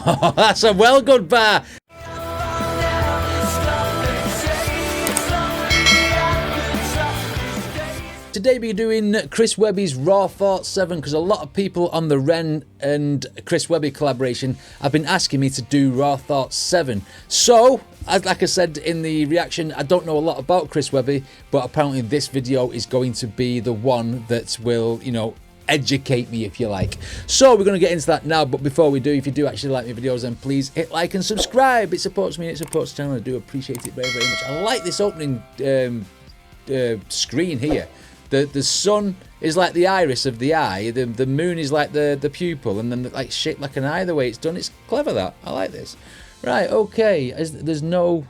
That's a well good bar. Today we're doing Chris Webby's Raw Thought 7 because a lot of people on the Ren and Chris Webby collaboration have been asking me to do Raw Thought 7. So, like I said in the reaction, I don't know a lot about Chris Webby, but apparently this video is going to be the one that will, you know, educate me, if you like. So we're going to get into that now, but before we do, if you do actually like my videos, then please hit like and subscribe. It supports me and it supports the channel. I do appreciate it very, very much. I like this opening screen here. The sun is like the iris of the eye, the moon is like the pupil, and then like shaped like an eye the way it's done. It's clever, that. I like this. Right, okay, there's no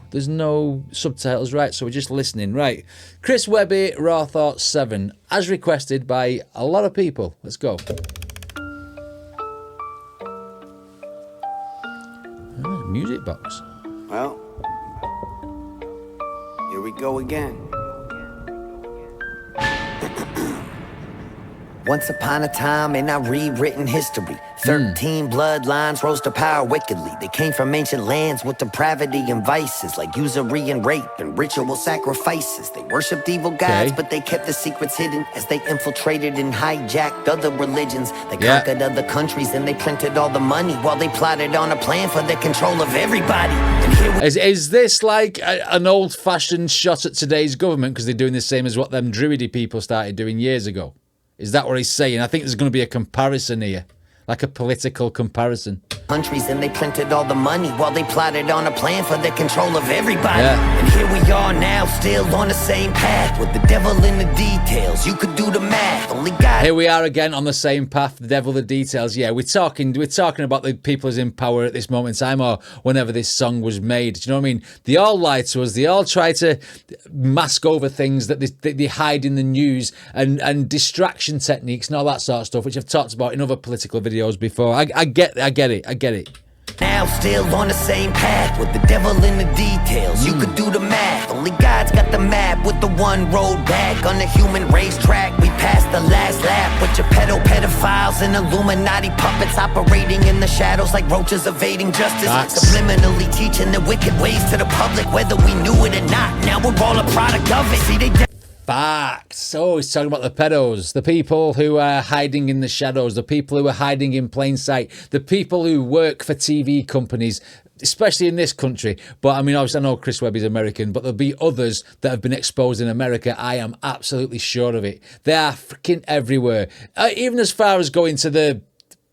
subtitles, right, so we're just listening. Right, Chris Webby, Raw Thought 7, as requested by a lot of people. Let's go. Music box. Well, here we go again. Once upon a time in our rewritten history, 13 bloodlines rose to power wickedly. They came from ancient lands with depravity and vices, like usury and rape and ritual sacrifices. They worshipped evil gods, but they kept the secrets hidden as they infiltrated and hijacked other religions. They conquered other countries and they printed all the money while they plotted on a plan for the control of everybody. And here is this like an old-fashioned shot at today's government because they're doing the same as what them druidy people started doing years ago? Is that what he's saying? I think there's going to be a comparison here, like a political comparison. Countries and they printed all the money while they plotted on a plan for the control of everybody. And here we are now, still on the same path with the devil in the details. You could do the math. Only God. Here we are again on the same path. The devil, the details. Yeah, we're talking about the people who's in power at this moment in time, or whenever this song was made. Do you know what I mean? They all lie to us. They all try to mask over things that they hide in the news and distraction techniques and all that sort of stuff, which I've talked about in other political videos before. I get it. Now still on the same path with the devil in the details. You could do the math. Only God's got the map with the one road back. On the human racetrack, we passed the last lap with your pedophiles and Illuminati puppets operating in the shadows like roaches evading justice. Subliminally teaching the wicked ways to the public, whether we knew it or not. Now we're all a product of it. See, they Facts. Oh, he's talking about the pedos, the people who are hiding in the shadows, the people who are hiding in plain sight, the people who work for TV companies, especially in this country. But I mean, obviously, I know Chris Webby's American, but there'll be others that have been exposed in America. I am absolutely sure of it. They are freaking everywhere, even as far as going to the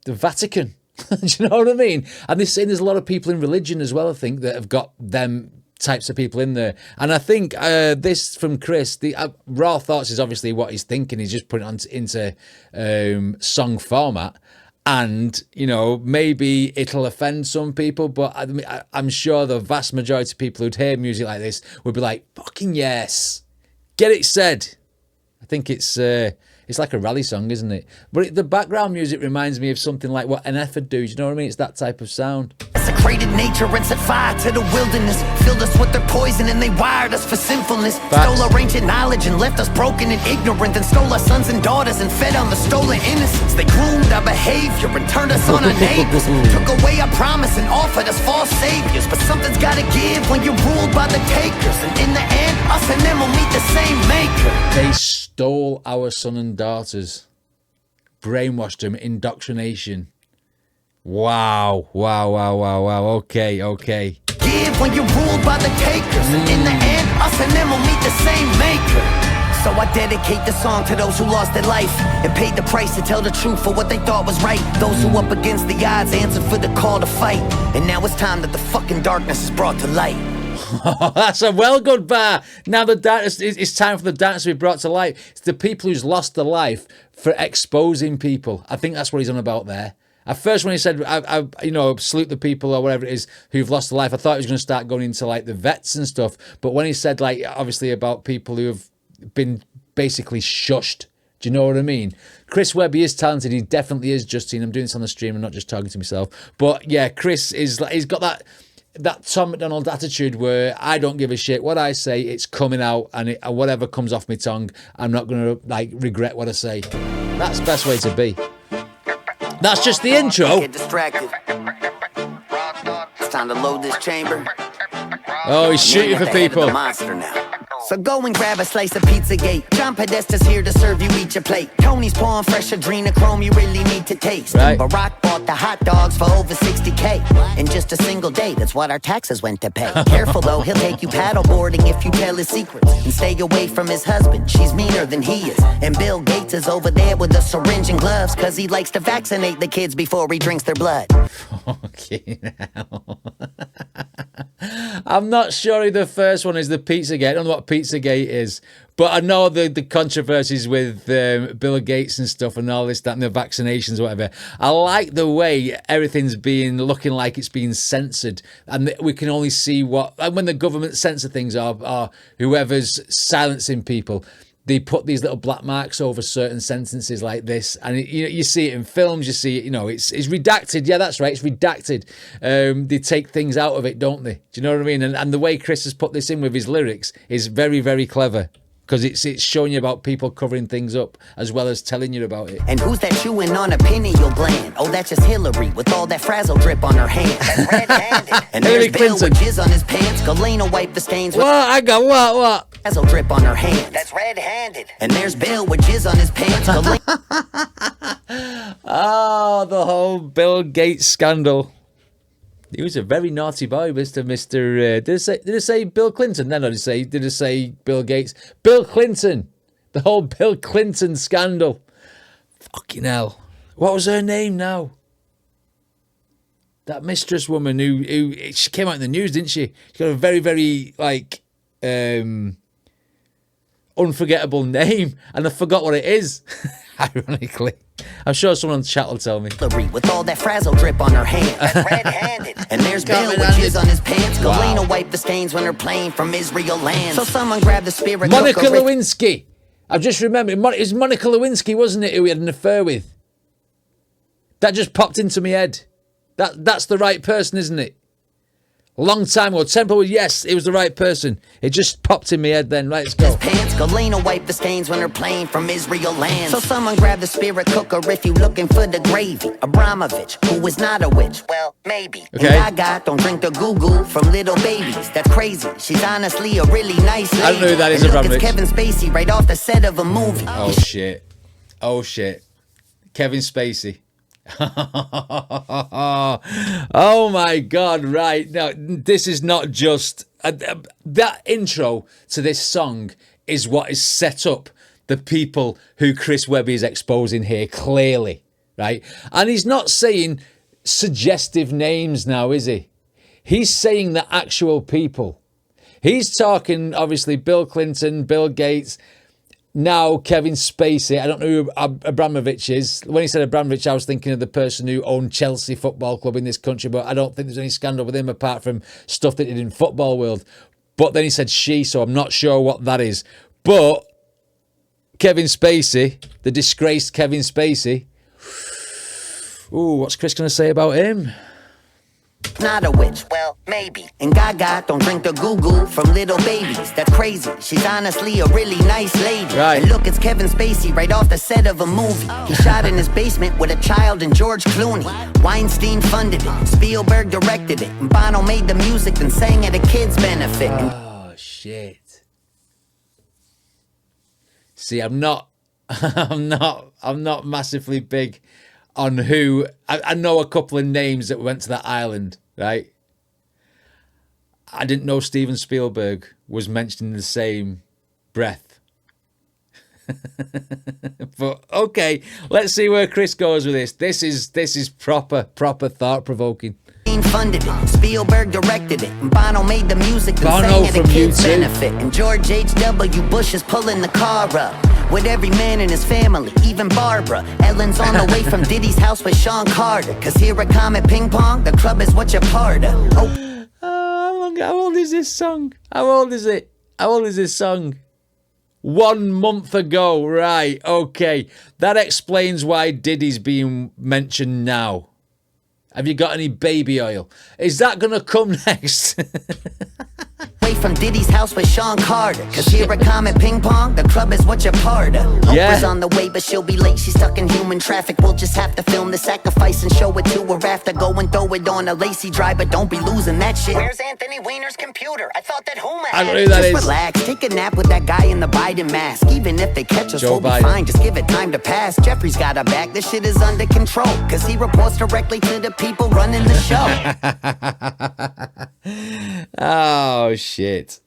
Vatican. Do you know what I mean? And they're saying there's a lot of people in religion as well, I think, that have got them types of people in there. And I think this from Chris, the Raw Thoughts is obviously what he's thinking. He's just putting it into song format. And, you know, maybe it'll offend some people, but I'm sure the vast majority of people who'd hear music like this would be like, fucking yes, get it said. I think it's like a rally song, isn't it? But the background music reminds me of something like what NF would do. Do you know what I mean? It's that type of sound. Desecrated nature and set fire to the wilderness. Filled us with their poison and they wired us for sinfulness. Stole our ancient knowledge and left us broken and ignorant. And stole our sons and daughters and fed on the stolen innocence. They groomed our behavior and turned us on our neighbors. Took away our promise and offered us false saviors. But something's gotta give when you're ruled by the takers. And in the end, us and them will meet the same maker. They stole our son and daughters, brainwashed them, indoctrination. Wow. Okay. Give when you're ruled by the takers, and in the end, us and them will meet the same maker. So I dedicate the song to those who lost their life and paid the price to tell the truth for what they thought was right. Those who up against the odds answered for the call to fight. And now it's time that the fucking darkness is brought to light. That's a well good bar. Now the darkness, it's time for the darkness to be brought to light. It's the people who's lost their life for exposing people. I think that's what he's on about there. At first, when he said, you know, salute the people or whatever it is who've lost their life, I thought he was going to start going into like the vets and stuff. But when he said, like, obviously about people who have been basically shushed, do you know what I mean? Chris Webby is talented. He definitely is, Justine. I'm doing this on the stream. I'm not just talking to myself. But yeah, Chris is like, he's got that Tom McDonald attitude where I don't give a shit what I say. It's coming out, and whatever comes off my tongue, I'm not going to like regret what I say. That's the best way to be. That's just the intro. Get distracted. time to load this chamber. Oh, he's shooting for people. Monster now. So go and grab a slice of Pizzagate. John Podesta's here to serve you each a plate. Tony's pouring fresh adrenochrome you really need to taste. Right. Barack bought the hot dogs for over 60K in just a single day. That's what our taxes went to pay. Careful though, he'll take you paddleboarding if you tell his secrets. And stay away from his husband, she's meaner than he is. And Bill Gates is over there with a syringe and gloves, cause he likes to vaccinate the kids before he drinks their blood. Okay, now. I'm not sure if the first one is the Pizzagate. I don't know what Pizzagate is, but I know the controversies with Bill Gates and stuff and all this, that, and the vaccinations, or whatever. I like the way everything's being looking like it's being censored, and we can only see what, and when the government censor things or whoever's silencing people. They put these little black marks over certain sentences like this, and you see it in films. You see it, it's redacted. Yeah, that's right, it's redacted. They take things out of it, don't they? Do you know what I mean? And the way Chris has put this in with his lyrics is very, very clever, because it's showing you about people covering things up as well as telling you about it. And who's that chewing on a pineal gland? Oh, that's just Hillary with all that frazzle drip on her hand. That's red-handed. And there's Bill with jizz on his pants. Galena wipe the stains with I got what? frazzle drip on her hand. That's red-handed. And there's Bill with jizz on his pants. Oh, the whole Bill Gates scandal. He was a very naughty boy, Mr. Did it say Bill Clinton? No, did it say Bill Gates? Bill Clinton. The whole Bill Clinton scandal. Fucking hell. What was her name now? That mistress woman who she came out in the news, didn't she? She got a very, very, unforgettable name, and I forgot what it is. Ironically, I'm sure someone on chat will tell me. With all that frazzle drip on her hand, that's red-handed. And there's Bill with jizz on his pants. Galena wipe the stains when they're playing from Israel land. So someone grab the spirit. Monica Lewinsky. I've just remembered. It was Monica Lewinsky, wasn't it, who he had an affair with? That just popped into my head. That's the right person, isn't it? A long time ago. Temple, yes, it was the right person. It just popped in my head then. Right, let's go. Pants, Galena wipe the stains when they're playing from Israel land. So someone grab the spirit cooker if you looking for the gravy. Abramovich, who is not a witch. Well, maybe. Okay. And Gaga don't drink the goo-goo from little babies. That's crazy. She's honestly a really nice lady. I don't know who that is, and look, Abramovich. it's Kevin Spacey right off the set of a movie. Oh, shit. Oh, shit. Kevin Spacey. Oh my God, right. Now, this is not just that intro to this song is what is set up the people who Chris Webby is exposing here clearly, right? And he's not saying suggestive names now, is he? He's saying the actual people. He's talking, obviously, Bill Clinton, Bill Gates, now Kevin Spacey. I don't know who Abramovich is. When he said Abramovich, I was thinking of the person who owned Chelsea Football Club in this country, but I don't think there's any scandal with him apart from stuff that he did in football world. But then he said she, so I'm not sure what that is. But Kevin Spacey, the disgraced Kevin Spacey. Ooh, what's Chris going to say about him? Not a witch, well, maybe. And Gaga don't drink the goo-goo from little babies. That's crazy. She's honestly a really nice lady. Right. And look, it's Kevin Spacey right off the set of a movie. He shot in his basement with a child and George Clooney. Weinstein funded it. Spielberg directed it. And Bono made the music and sang at a kid's benefit. Oh, shit. See, I'm not massively big on who. I know a couple of names that went to that island, right? I didn't know Steven Spielberg was mentioned in the same breath. But okay, let's see where Chris goes with this. This is proper thought-provoking. Funded it. Spielberg directed it. And Bono made the music and Bono sang at a kid's benefit. And George H.W. Bush is pulling the car up with every man in his family, even Barbara. Ellen's on the way from Diddy's house with Sean Carter. Cause here at Comet Ping Pong, the club is what you're part of. Oh. How old is this song? How old is it? How old is this song? 1 month ago, right? Okay, that explains why Diddy's being mentioned now. Have you got any baby oil? Is that gonna come next? Way from Diddy's house with Sean Carter. Cause here at Comet Ping Pong, the club is what you're part of. Oprah's on the way, but she'll be late. She's stuck in human traffic. We'll just have to film the sacrifice and show it to her after. Go and throw it on a lacy driver. Don't be losing that shit. Where's Anthony Weiner's computer? I thought that Huma had. I don't know who that just is. relax, take a nap with that guy in the Biden mask. Even if they catch us, Joe we'll be Biden. fine. Just give it time to pass. Jeffrey's got our back. This shit is under control. Cause he reports directly to the people running the show. Oh, shit.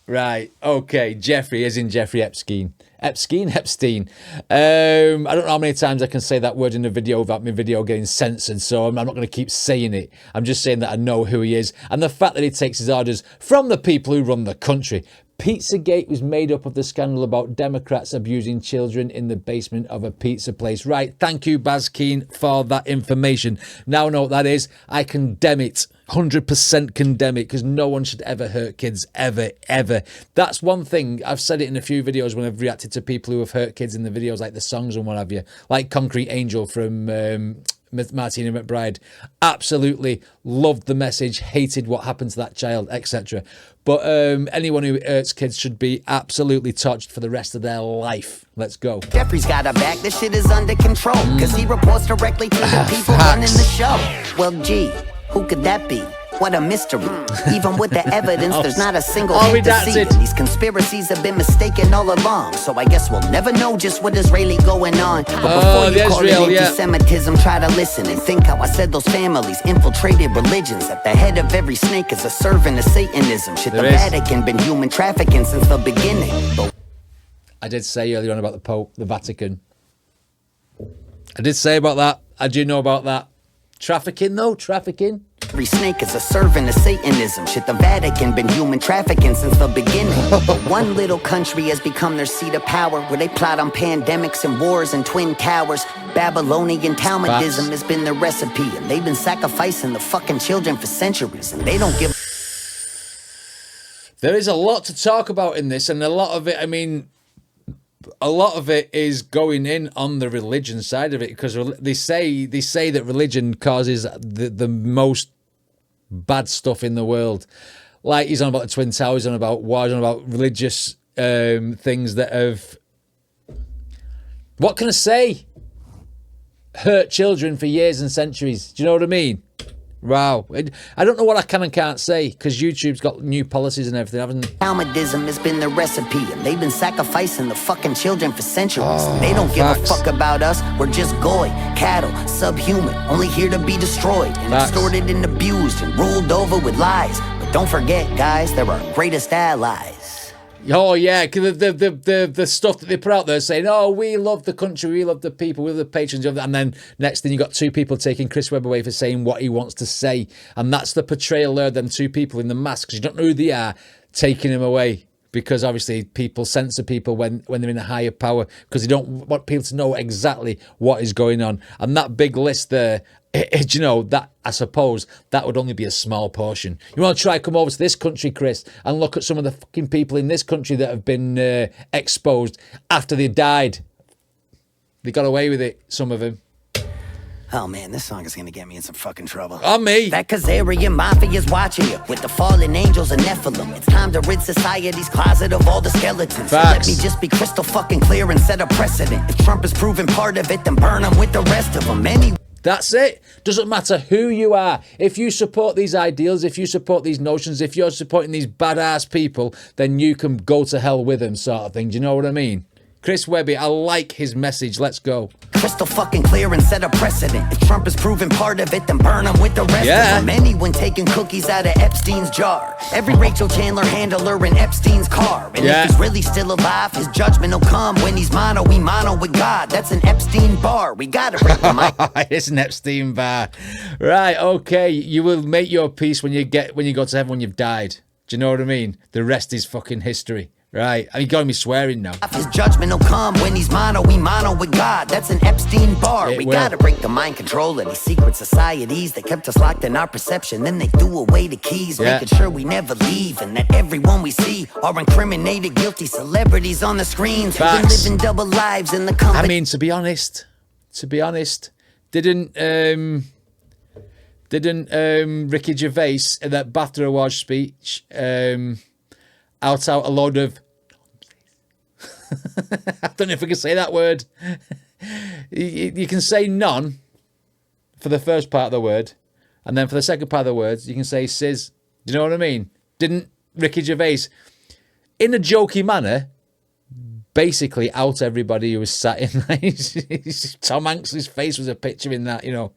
Right. Okay. Jeffrey, as in Jeffrey Epstein. Epstein? I don't know how many times I can say that word in a video without my video getting censored, so I'm not going to keep saying it. I'm just saying that I know who he is. And the fact that he takes his orders from the people who run the country. Pizzagate was made up of the scandal about Democrats abusing children in the basement of a pizza place. Right, thank you, Baz Keen, for that information. Now I know what that is. I condemn it. 100% condemn it, because no one should ever hurt kids, ever. That's one thing. I've said it in a few videos when I've reacted to people who have hurt kids in the videos, like the songs and what have you. Like Concrete Angel from Martina McBride. Absolutely loved the message, hated what happened to that child, etc. But anyone who hurts kids should be absolutely touched for the rest of their life. Let's go. Jeffrey's got our back. This shit is under control. Cause he reports directly to the people running the show. Well, gee, who could that be? What a mystery. Even with the evidence, there's not a single hint to see. These conspiracies have been mistaken all along. So I guess we'll never know just what is really going on. But before you call it anti-Semitism, try to listen and think how I said those families infiltrated religions. At the head of every snake is a servant of Satanism. Shit, the Vatican been human trafficking since the beginning. But I did say earlier on about the Pope, the Vatican. I did say about that. I do know about that. Trafficking, though? Trafficking? every snake is a servant of Satanism. Shit, the Vatican been human trafficking since the beginning. But one little country has become their seat of power, where they plot on pandemics and wars and twin towers. Babylonian Talmudism has been their recipe, and they've been sacrificing the fucking children for centuries, and they don't give. There is a lot to talk about in this, and a lot of it, I mean, a lot of it is going in on the religion side of it, because they say that religion causes the most bad stuff in the world. Like he's on about the Twin Towers, on about wars, on about religious things that have, what can I say, hurt children for years and centuries. Do you know what I mean? Wow. I don't know what I can and can't say, because YouTube's got new policies and everything, haven't they? Talmudism has been their recipe, and they've been sacrificing the fucking children for centuries. And they don't give a fuck about us. We're just goy, cattle, subhuman, only here to be destroyed and extorted and abused and ruled over with lies. But don't forget, guys, they're our greatest allies. Oh yeah, the stuff that they put out there saying, oh, we love the country, we love the people, we love the patrons of that, and then next thing you got two people taking Chris Webby away for saying what he wants to say, and that's the portrayal there, them two people in the masks, you don't know who they are, taking him away, because obviously people censor people when they're in a higher power, because they don't want people to know exactly what is going on. And that big list there, you know, that I suppose that would only be a small portion. You want to try come over to this country, Chris, and look at some of the fucking people in this country that have been exposed after they died. They got away with it, some of them. Oh man, this song is gonna get me in some fucking trouble. On me. That Khazarian Mafia's watching you with the fallen angels and Nephilim. It's time to rid society's closet of all the skeletons. So let me just be crystal fucking clear and set a precedent. If Trump is proven part of it, then burn him with the rest of them. That's it. Doesn't matter who you are. If you support these ideals, if you support these notions, if you're supporting these badass people, then you can go to hell with them, sort of thing. Do you know what I mean? Chris Webby, I like his message. Let's go. Crystal fucking clear and set a precedent. If Trump is proven part of it, then burn him with the rest of them. Anyone taking cookies out of Epstein's jar. Every Rachel Chandler handler in Epstein's car. And if he's really still alive, his judgment will come when he's mono with God. That's an Epstein bar. We gotta break the mic. It's an Epstein bar. Right, okay. You will make your peace when you go to heaven when you've died. Do you know what I mean? The rest is fucking history. Right, you got me swearing now. His judgment will come when he's mono with God. That's an Epstein bar. We gotta break the mind control of these secret societies that kept us locked in our perception. Then they threw away the keys, making sure we never leave, and that everyone we see are incriminated, guilty celebrities on the screens who've been living double lives in the company. I mean, to be honest, didn't Ricky Gervais in that BAFTA Awards speech out a load of... I don't know if I can say that word. You can say none for the first part of the word, and then for the second part of the words, you can say sizz. Do you know what I mean? Didn't Ricky Gervais, in a jokey manner, basically out everybody who was sat in Tom Hanks' face was a picture in that, you know.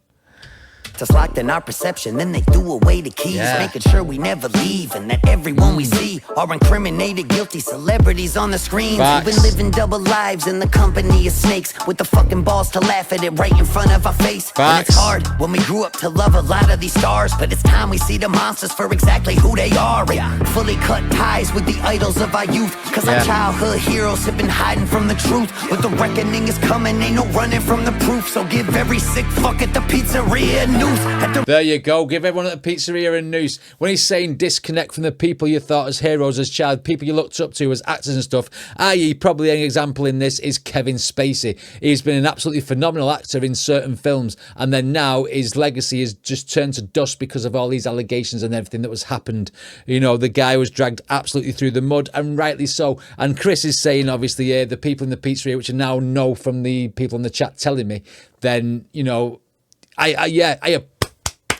It's locked in our perception, then they threw away the keys, making sure we never leave, and that everyone we see are incriminated, guilty celebrities on the screens. We've been living double lives in the company of snakes, with the fucking balls to laugh at it right in front of our face. And it's hard when we grew up to love a lot of these stars, but it's time we see the monsters for exactly who they are, and fully cut ties with the idols of our youth, cause our childhood heroes have been hiding from the truth. But the reckoning is coming, ain't no running from the proof, so give every sick fuck at the pizzeria news. There you go. Give everyone at the pizzeria a noose. When he's saying disconnect from the people you thought as heroes as child, people you looked up to as actors and stuff, i.e. probably an example in this is Kevin Spacey. He's been an absolutely phenomenal actor in certain films, and then now his legacy has just turned to dust because of all these allegations and everything that was happened. You know, the guy was dragged absolutely through the mud, and rightly so. And Chris is saying, obviously, the people in the pizzeria, which I now know from the people in the chat telling me, then, you know, I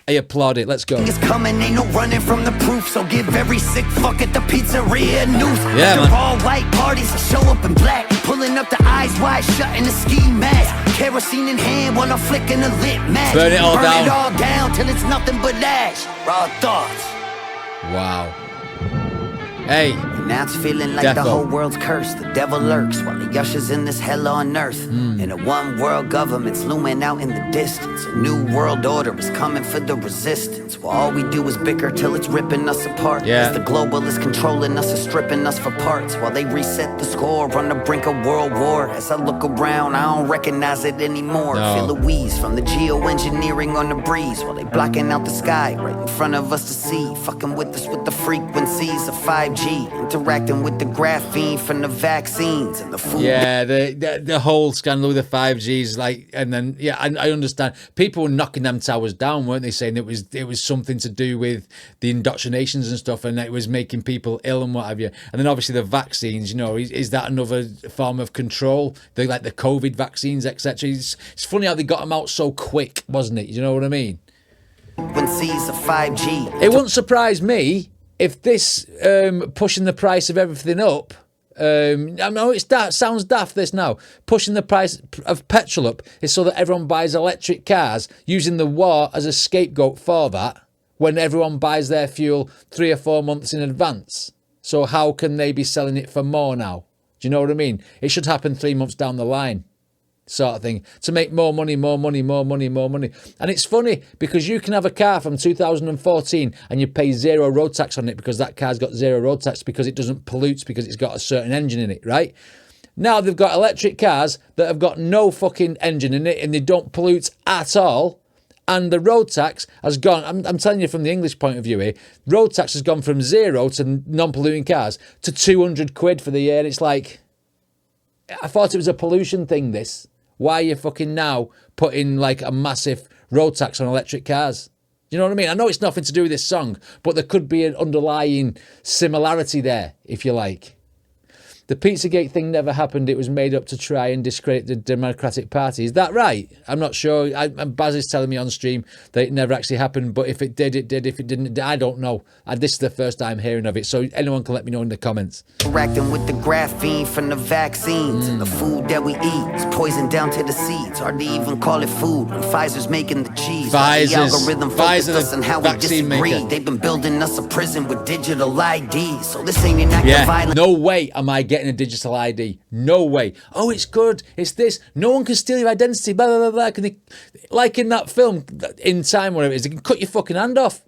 applaud it. Let's go. It's coming, ain't no running from the proof, so give every sick fuck at the pizzeria news. Yeah, man. All white parties show up in black, pulling up the eyes wide shut in the ski mask, kerosene in hand while I'm flicking a lit match. Burn it all down. Burn it all down till it's nothing but ash. Raw thoughts. Wow. Hey. Now it's feeling like the whole world's cursed. The devil lurks while he ushers in this hell on earth. And a one world government's looming out in the distance. A new world order is coming for the resistance. Well, all we do is bicker till it's ripping us apart. As the globalists controlling us and stripping us for parts, while they reset the score on the brink of world war. As I look around, I don't recognize it anymore. Feel a wheeze from the geoengineering on the breeze, while they blocking out the sky right in front of us to see. Fucking with us with the frequencies of 5G, interacting with the graphene from the vaccines and the food. Yeah, the whole scandal with the 5Gs, like, and then I understand people were knocking them towers down, weren't they? Saying it was something to do with the indoctrinations and stuff, and it was making people ill and what have you. And then obviously the vaccines, you know, is that another form of control? They like the COVID vaccines, etc. It's funny how they got them out so quick, wasn't it? You know what I mean? When C's of 5G, it wouldn't surprise me if this pushing the price of everything up, I know it sounds daft this now, pushing the price of petrol up is so that everyone buys electric cars, using the war as a scapegoat for that, when everyone buys their fuel 3 or 4 months in advance. So how can they be selling it for more now? Do you know what I mean? It should happen 3 months down the line, sort of thing, to make more money. And it's funny because you can have a car from 2014 and you pay 0 road tax on it because that car's got 0 road tax because it doesn't pollute, because it's got a certain engine in it, right? Now they've got electric cars that have got no fucking engine in it and they don't pollute at all, and the road tax has gone, I'm telling you from the English point of view here, road tax has gone from 0 to non-polluting cars to 200 quid for the year. It's like, I thought it was a pollution thing, this. Why are you fucking now putting like a massive road tax on electric cars? Do you know what I mean? I know it's nothing to do with this song, but there could be an underlying similarity there, if you like. The Pizzagate thing never happened. It was made up to try and discredit the Democratic Party. Is that right? I'm not sure. Baz is telling me on stream that it never actually happened, but if it did, it did. If it didn't, I don't know. This is the first time hearing of it, so anyone can let me know in the comments. Interacting with the graphene from the vaccines and the food that we eat is poison down to the seeds. Hard to even call it food when Pfizer's making the cheese. The algorithm focused us on how we disagree. They've been building us a prison with digital IDs, so this ain't an act of violence. No way am I getting a digital ID. No way. Oh, it's good. It's this. No one can steal your identity. Blah, blah, blah, blah. Like in that film, In Time, whatever it is, they can cut your fucking hand off.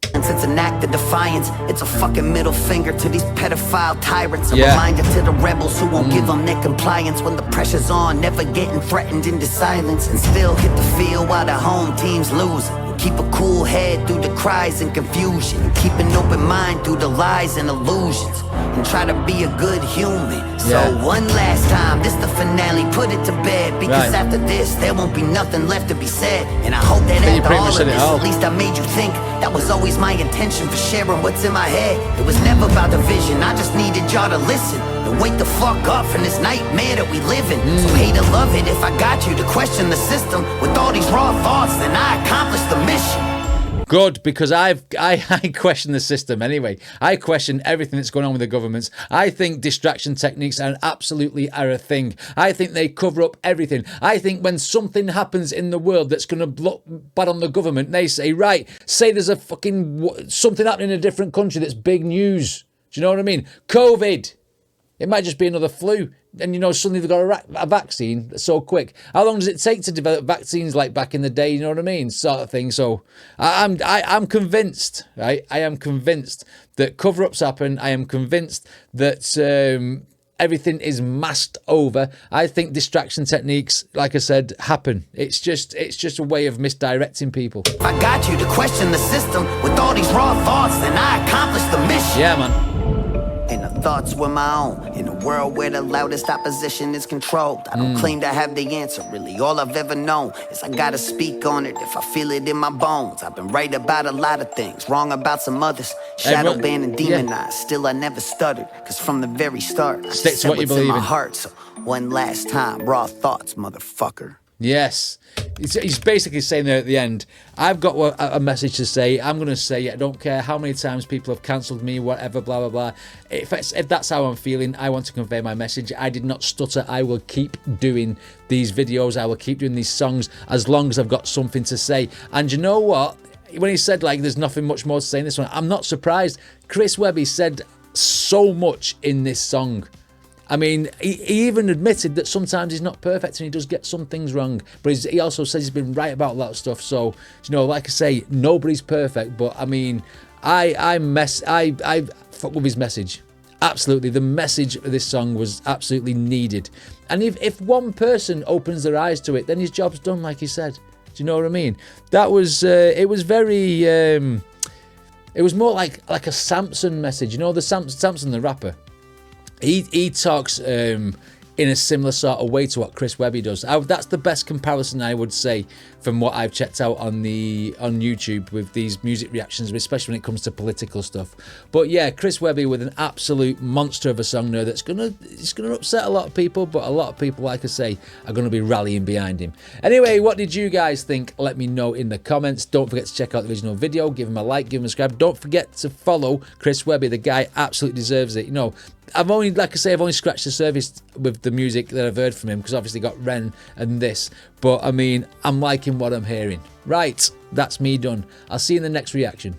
It's an act of defiance. It's a fucking middle finger to these pedophile tyrants. A reminder to the rebels who won't give them their compliance when the pressure's on, never getting threatened into silence, and still hit the field while the home team's losing. Keep a cool head through the cries and confusion. Keep an open mind through the lies and illusions. And try to be a good human. So one last time, this the finale, put it to bed. Because after this, there won't be nothing left to be said. And I hope that after all of this, at least I made you think. That That was always my intention for sharing what's in my head. It was never about the vision, I just needed y'all to listen and wake the fuck up from this nightmare that we live in. So hate or love it, if I got you to question the system with all these raw thoughts, then I accomplished the mission. Good, because I question the system anyway. I question everything that's going on with the governments. I think distraction techniques are absolutely a thing. I think they cover up everything. I think when something happens in the world that's going to look bad on the government, they say, right, say there's a fucking something happening in a different country that's big news. Do you know what I mean? COVID. It might just be another flu. And, you know, suddenly they've got a vaccine so quick. How long does it take to develop vaccines like back in the day? You know what I mean? Sort of thing. So I'm convinced, right? I am convinced that cover-ups happen. I am convinced that everything is masked over. I think distraction techniques, like I said, happen. It's just a way of misdirecting people. I got you to question the system with all these raw thoughts, and I accomplished the mission. Yeah, man. And the thoughts were my own. In a world where the loudest opposition is controlled, I don't claim to have the answer. Really, all I've ever known is I gotta speak on it if I feel it in my bones. I've been right about a lot of things, wrong about some others. Shadow banned and demonized. Still, I never stuttered, cause from the very start, I stick to what you believe in my in. heart. So one last time, raw thoughts, motherfucker. Yes. He's basically saying there at the end, I've got a message to say. I'm going to say it. I don't care how many times people have cancelled me, whatever, blah, blah, blah. If that's how I'm feeling, I want to convey my message. I did not stutter. I will keep doing these videos. I will keep doing these songs as long as I've got something to say. And you know what? When he said, like, there's nothing much more to say in this one, I'm not surprised. Chris Webby said so much in this song. I mean, he even admitted that sometimes he's not perfect and he does get some things wrong. But he also says he's been right about a lot of stuff. So, you know, like I say, nobody's perfect. But I mean, I fuck with his message. Absolutely. The message of this song was absolutely needed. And if one person opens their eyes to it, then his job's done, like he said. Do you know what I mean? That was, it was very, it was more like a Samson message. You know, the Samson the rapper. He talks in a similar sort of way to what Chris Webby does. That's the best comparison I would say from what I've checked out on YouTube with these music reactions, especially when it comes to political stuff. But yeah, Chris Webby with an absolute monster of a song there it's gonna upset a lot of people, but a lot of people, like I say, are gonna be rallying behind him. Anyway, what did you guys think? Let me know in the comments. Don't forget to check out the original video, give him a like, give him a subscribe. Don't forget to follow Chris Webby. The guy absolutely deserves it. You know, I've only scratched the surface with the music that I've heard from him, because obviously got Ren and this, but I mean, I'm liking what I'm hearing. Right, that's me done. I'll see you in the next reaction.